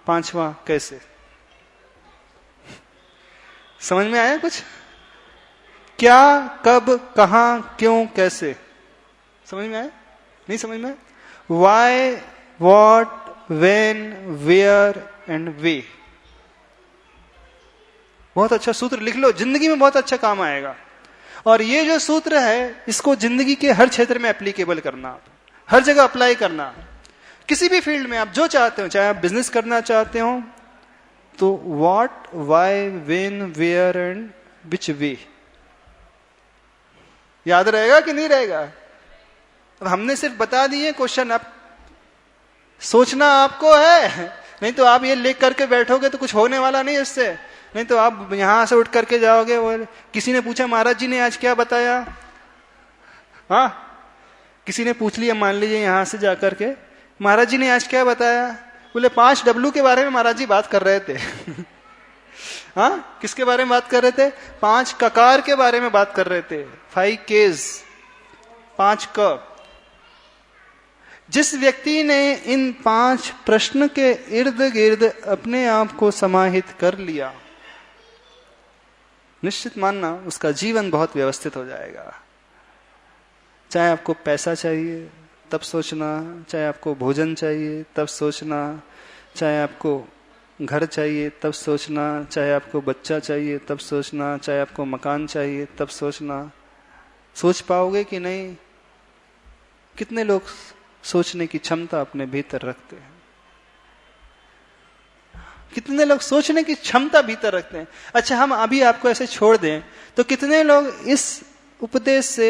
पांचवा कैसे। समझ में आया कुछ? क्या, कब, कहां, क्यों, कैसे। समझ में आया? नहीं समझ में? Why, what, when, where and way. बहुत अच्छा सूत्र, लिख लो, जिंदगी में बहुत अच्छा काम आएगा। और ये जो सूत्र है इसको जिंदगी के हर क्षेत्र में एप्लीकेबल करना, हर जगह अप्लाई करना। किसी भी फील्ड में आप जो चाहते हो, चाहे आप बिजनेस करना चाहते हो तो what, why, when, where and which way. याद रहेगा कि नहीं रहेगा? अब हमने सिर्फ बता दिए क्वेश्चन, अब सोचना आपको है। नहीं तो आप ये लिख करके बैठोगे तो कुछ होने वाला नहीं इससे। नहीं तो आप यहां से उठ करके जाओगे और किसी ने पूछा महाराज जी ने आज क्या बताया, हाँ किसी ने पूछ लिया, मान लीजिए यहां से जाकर के, महाराज जी ने आज क्या बताया, बोले 5 W के बारे में महाराज जी बात कर रहे थे। हाँ, किसके बारे में बात कर रहे थे? 5 ककार के बारे में बात कर रहे थे। 5 Ks, 5 क। जिस व्यक्ति ने इन 5 प्रश्न के इर्द गिर्द अपने आप को समाहित कर लिया, निश्चित मानना उसका जीवन बहुत व्यवस्थित हो जाएगा। चाहे आपको पैसा चाहिए तब सोचना, चाहे आपको भोजन चाहिए तब सोचना, चाहे आपको घर चाहिए तब सोचना, चाहे आपको बच्चा चाहिए तब सोचना, चाहे आपको मकान चाहिए तब सोचना। सोच पाओगे कि नहीं? कितने लोग सोचने की क्षमता अपने भीतर रखते हैं? कितने लोग सोचने की क्षमता भीतर रखते हैं? अच्छा, हम अभी आपको ऐसे छोड़ दें तो कितने लोग इस उपदेश से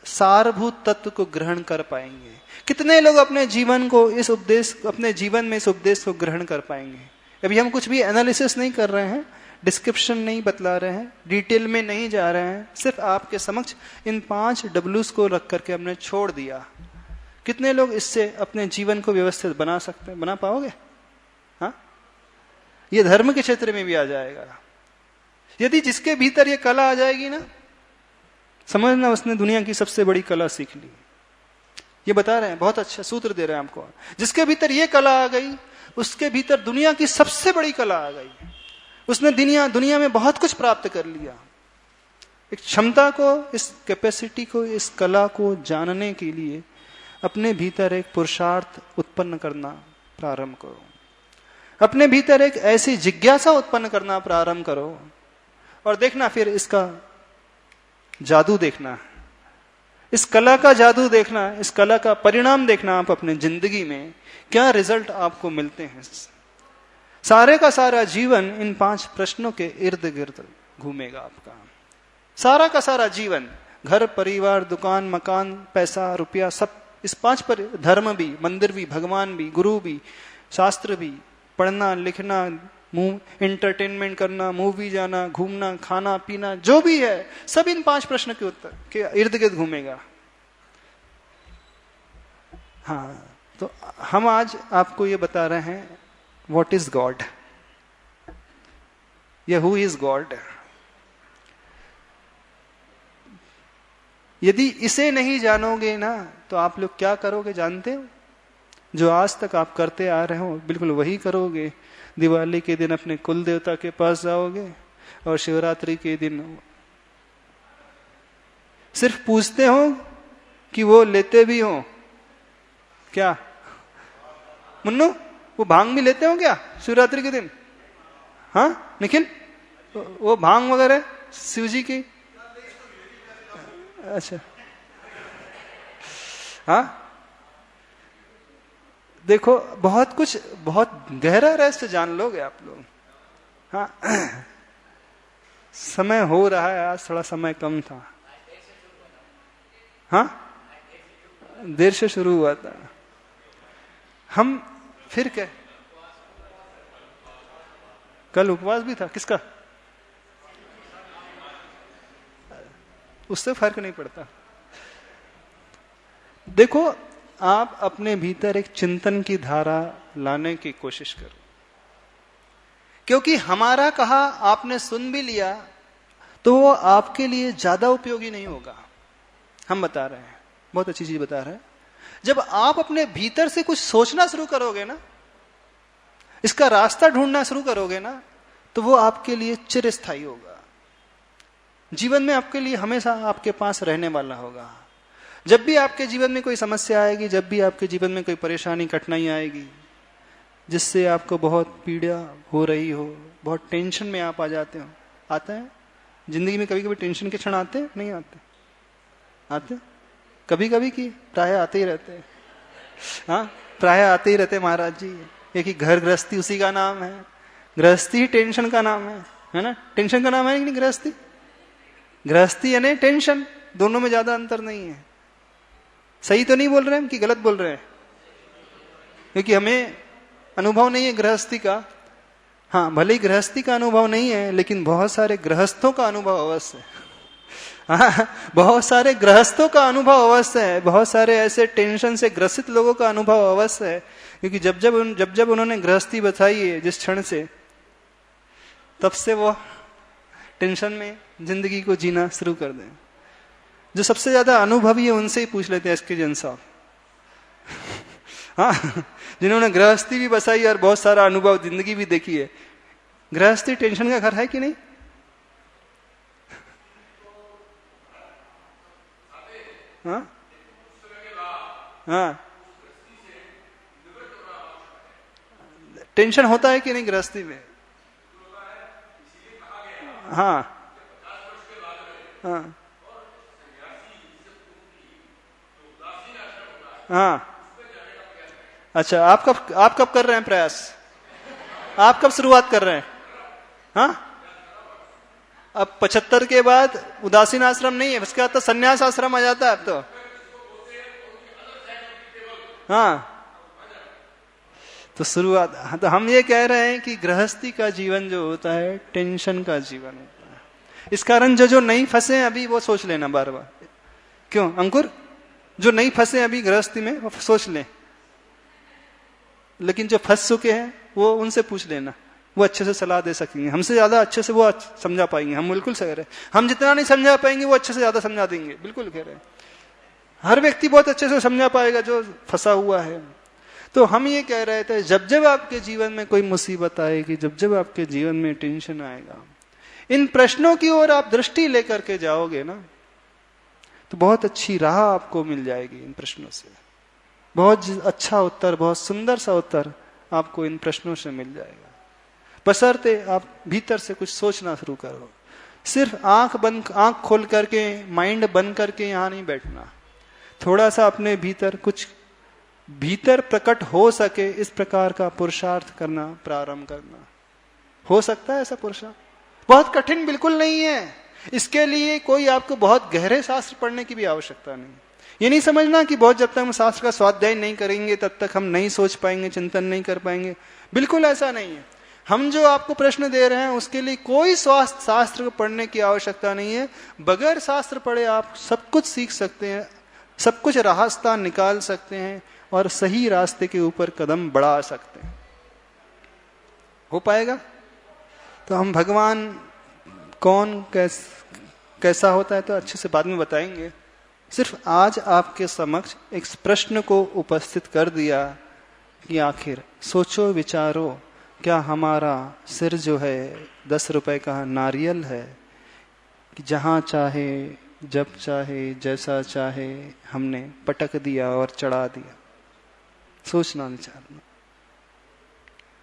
सारभूत तत्व को ग्रहण कर पाएंगे? कितने लोग अपने जीवन को इस उपदेश, अपने जीवन में इस उपदेश को ग्रहण कर पाएंगे? अभी हम कुछ भी एनालिसिस नहीं कर रहे हैं, डिस्क्रिप्शन नहीं बतला रहे हैं, डिटेल में नहीं जा रहे हैं, सिर्फ आपके समक्ष इन 5 Ws को रख करके हमने छोड़ दिया। कितने लोग इससे अपने जीवन को व्यवस्थित बना सकते हैं? बना पाओगे? हाँ, ये धर्म के क्षेत्र में भी आ जाएगा। यदि जिसके भीतर ये कला आ जाएगी ना, समझना उसने दुनिया की सबसे बड़ी कला सीख ली। ये बता रहे हैं, बहुत अच्छा सूत्र दे रहे हैं आपको। जिसके भीतर ये कला आ गई, उसके भीतर दुनिया की सबसे बड़ी कला आ गई। उसने दुनिया में बहुत कुछ प्राप्त कर लिया। एक क्षमता को, इस कैपेसिटी को, इस कला को जानने के लिए अपने भीतर एक पुरुषार्थ उत्पन्न करना प्रारंभ करो। अपने भीतर एक ऐसी जिज्ञासा उत्पन्न करना प्रारंभ करो और देखना, फिर इसका जादू देखना, इस कला का जादू देखना, इस कला का परिणाम देखना। आप अपने जिंदगी में क्या रिजल्ट आपको मिलते हैं। सारे का सारा जीवन इन 5 प्रश्नों के इर्द गिर्द घूमेगा आपका। सारा का सारा जीवन, घर, परिवार, दुकान, मकान, पैसा, रुपया, सब इस 5 पर, धर्म भी, मंदिर भी, भगवान भी, गुरु भी, शास्त्र भी, पढ़ना लिखना, एंटरटेनमेंट करना, मूवी जाना, घूमना, खाना पीना, जो भी है सब इन 5 प्रश्न के उत्तर के इर्द गिर्द घूमेगा। हाँ, तो हम आज आपको ये बता रहे हैं व्हाट इज गॉड, या हु इज गॉड। यदि इसे नहीं जानोगे ना, तो आप लोग क्या करोगे जानते हो? जो आज तक आप करते आ रहे हो बिल्कुल वही करोगे। दिवाली के दिन अपने कुल देवता के पास जाओगे और शिवरात्रि के दिन सिर्फ पूछते हो कि वो लेते भी हो क्या? मुन्नू, वो भांग भी लेते हो क्या शिवरात्रि के दिन? हाँ निखिल, वो भांग वगैरह शिव जी की? अच्छा, हाँ देखो, बहुत कुछ, बहुत गहरा रहस्य जान लोगे आप लोग। हाँ, समय हो रहा है, आज थोड़ा समय कम था। हाँ, देर से शुरू हुआ था। हम फिर क्या, कल उपवास भी था, किसका? उससे फर्क नहीं पड़ता। देखो, आप अपने भीतर एक चिंतन की धारा लाने की कोशिश करो, क्योंकि हमारा कहा आपने सुन भी लिया तो वो आपके लिए ज्यादा उपयोगी नहीं होगा। हम बता रहे हैं, बहुत अच्छी चीज बता रहे हैं। जब आप अपने भीतर से कुछ सोचना शुरू करोगे ना, इसका रास्ता ढूंढना शुरू करोगे ना, तो वो आपके लिए चिरस्थायी होगा। जीवन में आपके लिए हमेशा आपके पास रहने वाला होगा। जब भी आपके जीवन में कोई समस्या आएगी, जब भी आपके जीवन में कोई परेशानी, कठिनाई आएगी, जिससे आपको बहुत पीड़ा हो रही हो, बहुत टेंशन में आप आ जाते हो, आता है जिंदगी में कभी कभी टेंशन के क्षण आते हैं? नहीं आते? आते कभी कभी की प्राय आते ही रहते हैं। हाँ, प्राय आते ही रहते महाराज जी, क्योंकि घर गृहस्थी उसी का नाम है। गृहस्थी ही टेंशन का नाम है ना? टेंशन का नाम है कि नहीं गृहस्थी? गृहस्थी यानी टेंशन, दोनों में ज्यादा अंतर नहीं है। सही तो नहीं बोल रहे हैं कि गलत बोल रहे हैं? क्योंकि हमें अनुभव नहीं है गृहस्थी का। हाँ, भले ही गृहस्थी का अनुभव नहीं है, लेकिन बहुत सारे गृहस्थों का अनुभव अवश्य है। हाँ, बहुत सारे गृहस्थों का अनुभव अवश्य है। बहुत सारे ऐसे टेंशन से ग्रसित लोगों का अनुभव अवश्य है, क्योंकि जब जब उन्होंने गृहस्थी बताई है जिस क्षण से, तब से वो टेंशन में जिंदगी को जीना शुरू कर दें। जो सबसे ज्यादा अनुभवी है उनसे ही पूछ लेते हैं इसके जन साहब। हाँ, जिन्होंने गृहस्थी भी बसाई और बहुत सारा अनुभव, जिंदगी भी देखी है। गृहस्थी टेंशन का घर है कि नहीं? हाँ हाँ, टेंशन होता है कि नहीं गृहस्थी में? हाँ हाँ हाँ। अच्छा, आप कब कर रहे हैं प्रयास? आप कब शुरुआत कर रहे हैं? हाँ, अब 75 के बाद उदासीन आश्रम नहीं है, उसके बाद तो संन्यास आश्रम आ जाता है अब तो। हाँ, तो शुरुआत। तो हम ये कह रहे हैं कि गृहस्थी का जीवन जो होता है टेंशन का जीवन होता है। इस कारण जो नहीं फंसे अभी वो सोच लेना बार बार। क्यों अंकुर? जो नहीं फंसे अभी गृहस्थी में वो सोच लें, लेकिन जो फंस चुके हैं वो उनसे पूछ लेना, वो अच्छे से सलाह दे सकेंगे, हमसे ज्यादा अच्छे से वो समझा पाएंगे। हम बिल्कुल सही रहे, हम जितना नहीं समझा पाएंगे वो अच्छे से ज्यादा समझा देंगे, बिल्कुल कह रहे हैं। हर व्यक्ति बहुत अच्छे से समझा पाएगा जो फंसा हुआ है। तो हम ये कह रहे थे, जब जब आपके जीवन में कोई मुसीबत आएगी, जब जब आपके जीवन में टेंशन आएगा, इन प्रश्नों की ओर आप दृष्टि लेकर के जाओगे ना, तो बहुत अच्छी राह आपको मिल जाएगी। इन प्रश्नों से बहुत अच्छा उत्तर, बहुत सुंदर सा उत्तर आपको इन प्रश्नों से मिल जाएगा। बशर्ते आप भीतर से कुछ सोचना शुरू करो। सिर्फ आंख खोल करके, माइंड बंद करके यहां नहीं बैठना। थोड़ा सा अपने भीतर कुछ भीतर प्रकट हो सके इस प्रकार का पुरुषार्थ करना प्रारंभ करना। हो सकता है ऐसा पुरुषार्थ, बहुत कठिन बिल्कुल नहीं है। इसके लिए कोई आपको बहुत गहरे शास्त्र पढ़ने की भी आवश्यकता नहीं। ये नहीं समझना कि बहुत जब तक हम शास्त्र का स्वाध्याय नहीं करेंगे तब तक हम नहीं सोच पाएंगे, चिंतन नहीं कर पाएंगे। बिल्कुल ऐसा नहीं है। हम जो आपको प्रश्न दे रहे हैं उसके लिए कोई शास्त्र को पढ़ने की आवश्यकता नहीं है। बगैर शास्त्र पढ़े आप सब कुछ सीख सकते हैं, सब कुछ रास्ता निकाल सकते हैं और सही रास्ते के ऊपर कदम बढ़ा सकते हैं। हो पाएगा? तो हम भगवान कौन कैसा होता है तो अच्छे से बाद में बताएंगे। सिर्फ आज आपके समक्ष एक प्रश्न को उपस्थित कर दिया कि आखिर सोचो विचारो, क्या हमारा सिर जो है 10 रुपए का नारियल है कि जहां चाहे जब चाहे जैसा चाहे हमने पटक दिया और चढ़ा दिया? सोचना विचारना।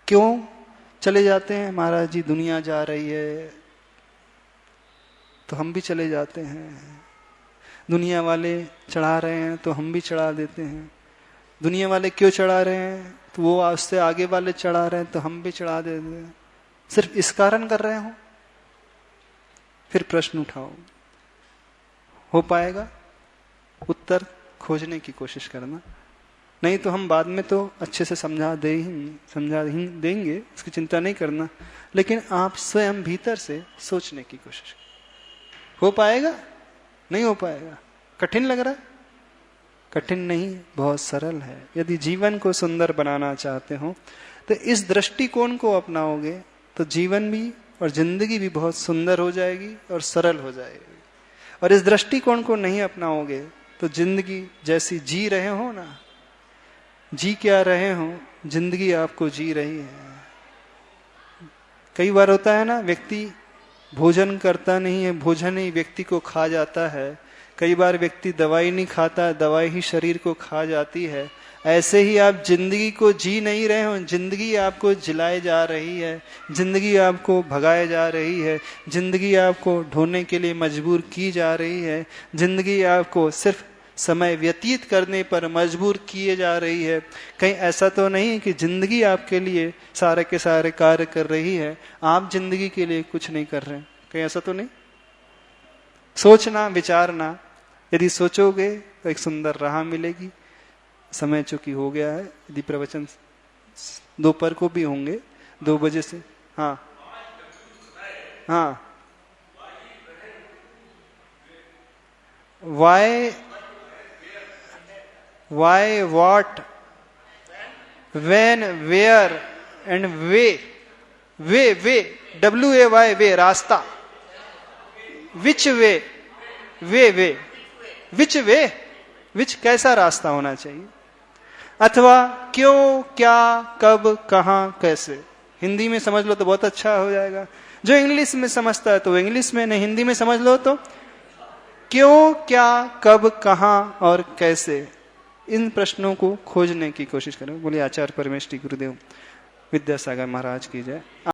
क्यों चले जाते हैं? महाराज जी दुनिया जा रही है तो हम भी चले जाते हैं। दुनिया वाले चढ़ा रहे हैं तो हम भी चढ़ा देते हैं। दुनिया वाले क्यों चढ़ा रहे हैं? तो वो उससे आगे वाले चढ़ा रहे हैं तो हम भी चढ़ा देते हैं। सिर्फ इस कारण कर रहे हो? फिर प्रश्न उठाओ। हो पाएगा? उत्तर खोजने की कोशिश करना। नहीं तो हम बाद में तो अच्छे से समझा देंगे, उसकी चिंता नहीं करना। लेकिन आप स्वयं भीतर से सोचने की कोशिश करें। हो पाएगा? नहीं हो पाएगा? कठिन लग रहा है? कठिन नहीं, बहुत सरल है। यदि जीवन को सुंदर बनाना चाहते हो तो इस दृष्टिकोण को अपनाओगे तो जीवन भी और जिंदगी भी बहुत सुंदर हो जाएगी और सरल हो जाएगी। और इस दृष्टिकोण को नहीं अपनाओगे तो जिंदगी जैसी जी रहे हो ना, जी क्या रहे हो, जिंदगी आपको जी रही है। कई बार होता है ना, व्यक्ति भोजन करता नहीं है, भोजन ही व्यक्ति को खा जाता है। कई बार व्यक्ति दवाई नहीं खाता, दवाई ही शरीर को खा जाती है। ऐसे ही आप जिंदगी को जी नहीं रहे हो, जिंदगी आपको जिलाए जा रही है, जिंदगी आपको भगाए जा रही है, जिंदगी आपको ढोने के लिए मजबूर की जा रही है, जिंदगी आपको सिर्फ समय व्यतीत करने पर मजबूर किए जा रही है। कहीं ऐसा तो नहीं कि जिंदगी आपके लिए सारे के सारे कार्य कर रही है, आप जिंदगी के लिए कुछ नहीं कर रहे? कहीं ऐसा तो नहीं? सोचना विचारना। यदि सोचोगे तो एक सुंदर राह मिलेगी। समय चूंकि हो गया है, यदि प्रवचन दोपहर को भी होंगे 2 बजे से। हाँ हाँ, why, what, when, where and way. way, W-A-Y, way, रास्ता। which way, way, which way, which कैसा रास्ता होना चाहिए। अथवा क्यों, क्या, कब, कहां, कैसे। हिंदी में समझ लो तो बहुत अच्छा हो जाएगा। जो इंग्लिश में समझता है तो इंग्लिश में, नहीं हिंदी में समझ लो तो क्यों, क्या, कब, कहां और कैसे। इन प्रश्नों को खोजने की कोशिश करें। बोलिए आचार्य परमेष्ठी गुरुदेव विद्यासागर महाराज की जय।